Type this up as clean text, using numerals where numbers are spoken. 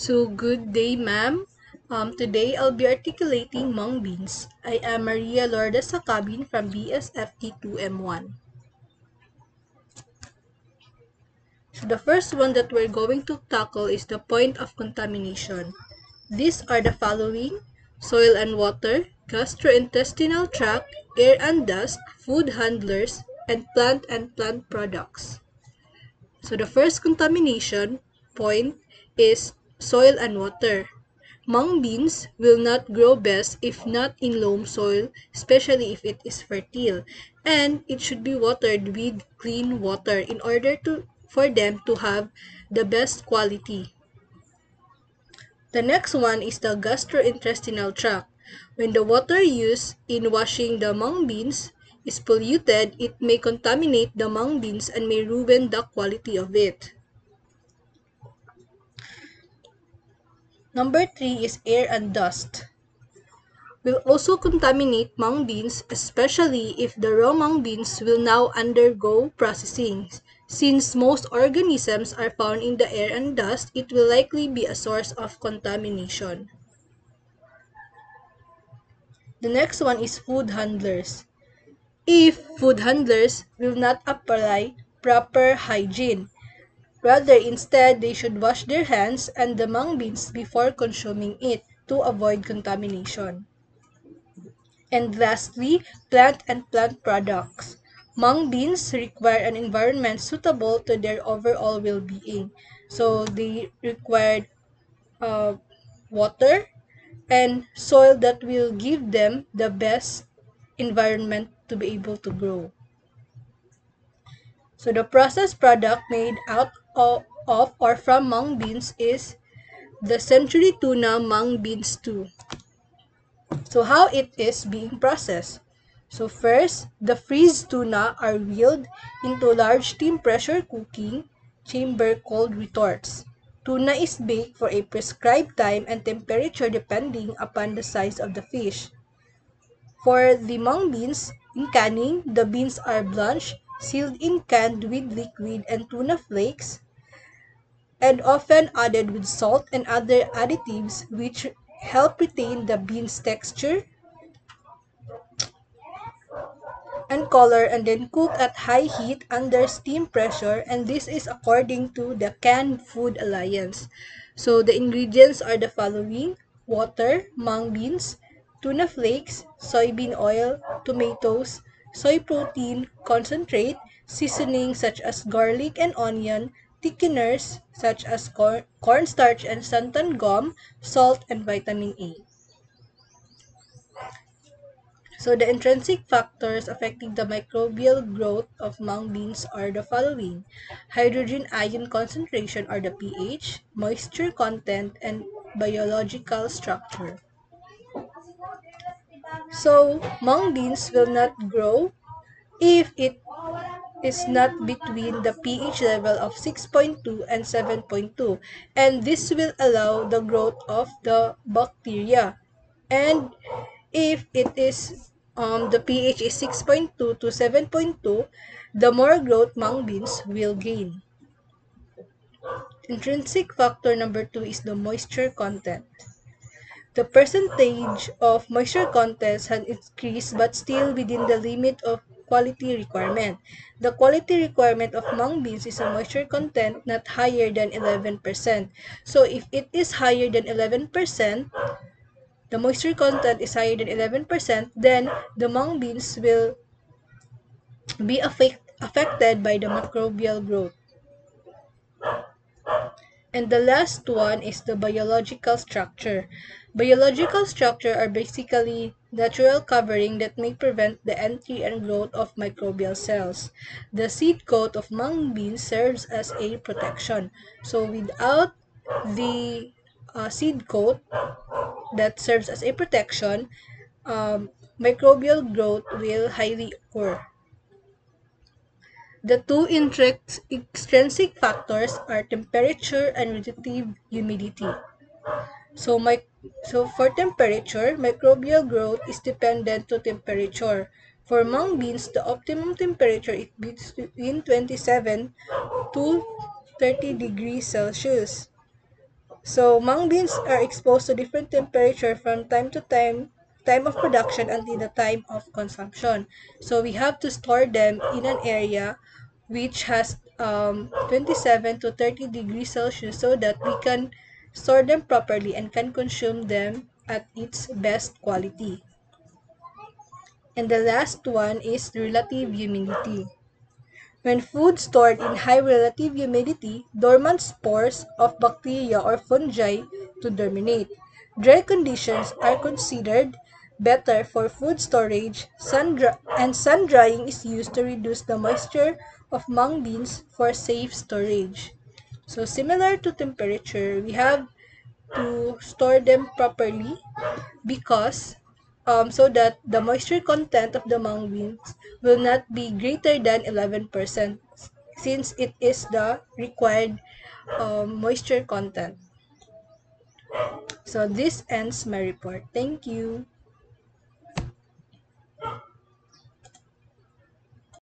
So good day, ma'am. Today I'll be articulating mung beans. I am Maria Lourdes Sacabin from BSFT2M1. So the first one that we're going to tackle is the point of contamination. These are the following: soil and water, gastrointestinal tract, air and dust, food handlers, and plant products. So the first contamination point is soil and water. Mung beans will not grow best if not in loam soil, especially if it is fertile, and it should be watered with clean water in order for them to have the best quality. The next one is the gastrointestinal tract. When the water used in washing the mung beans is polluted, it may contaminate the mung beans and may ruin the quality of it. Number 3 is air and dust. Will also contaminate mung beans, especially if the raw mung beans will now undergo processing. Since most organisms are found in the air and dust, it will likely be a source of contamination. The next one is food handlers. If food handlers will not apply proper hygiene, rather instead they should wash their hands and the mung beans before consuming it to avoid contamination. And lastly, plant products. Mung beans require an environment suitable to their overall well-being. So they require uh, water and soil that will give them the best environment to be able to grow. So the processed product made out of or from mung beans is the Century Tuna Mung Beans stew. So how it is being processed? So first, the freezed tuna are wheeled into large steam pressure cooking chamber called retorts. Tuna is baked for a prescribed time and temperature depending upon the size of the fish. For the mung beans, in canning, the beans are blanched, sealed in canned with liquid and tuna flakes, and often added with salt and other additives which help retain the beans' texture and color, and then cook at high heat under steam pressure, and this is according to the Canned Food Alliance. So the ingredients are the following: water, mung beans, tuna flakes, soybean oil, tomatoes, soy protein concentrate, seasoning such as garlic and onion, thickeners such as cornstarch and santan gum, salt, and vitamin A. So the intrinsic factors affecting the microbial growth of mung beans are the following: hydrogen ion concentration or the pH, moisture content, and biological structure. So mung beans will not grow if it is not between the pH level of 6.2 and 7.2, and this will allow the growth of the bacteria. And if it is the pH is 6.2 to 7.2, the more growth mung beans will gain. Intrinsic factor number 2 is the moisture content. The percentage of moisture content has increased but still within the limit of quality requirement. The quality requirement of mung beans is a moisture content not higher than 11%. So if it is higher than 11%, the moisture content is higher than 11%, then the mung beans will be affected by the microbial growth. And the last one is the biological structure. Biological structure are basically natural covering that may prevent the entry and growth of microbial cells. The seed coat of mung beans serves as a protection. So without the seed coat that serves as a protection, microbial growth will highly occur. The two extrinsic factors are temperature and relative humidity. So, for temperature, microbial growth is dependent to temperature. For mung beans, the optimum temperature is between 27 to 30 degrees Celsius. So mung beans are exposed to different temperature from time of production until the time of consumption. So we have to store them in an area which has 27 to 30 degrees Celsius so that we can store them properly and can consume them at its best quality. And the last one is relative humidity. When food stored in high relative humidity, dormant spores of bacteria or fungi to germinate. Dry conditions are considered better for food storage, and sun drying is used to reduce the moisture of mung beans for safe storage. So similar to temperature, we have to store them properly because so that the moisture content of the mung beans will not be greater than 11% since it is the required moisture content. So this ends my report. Thank you.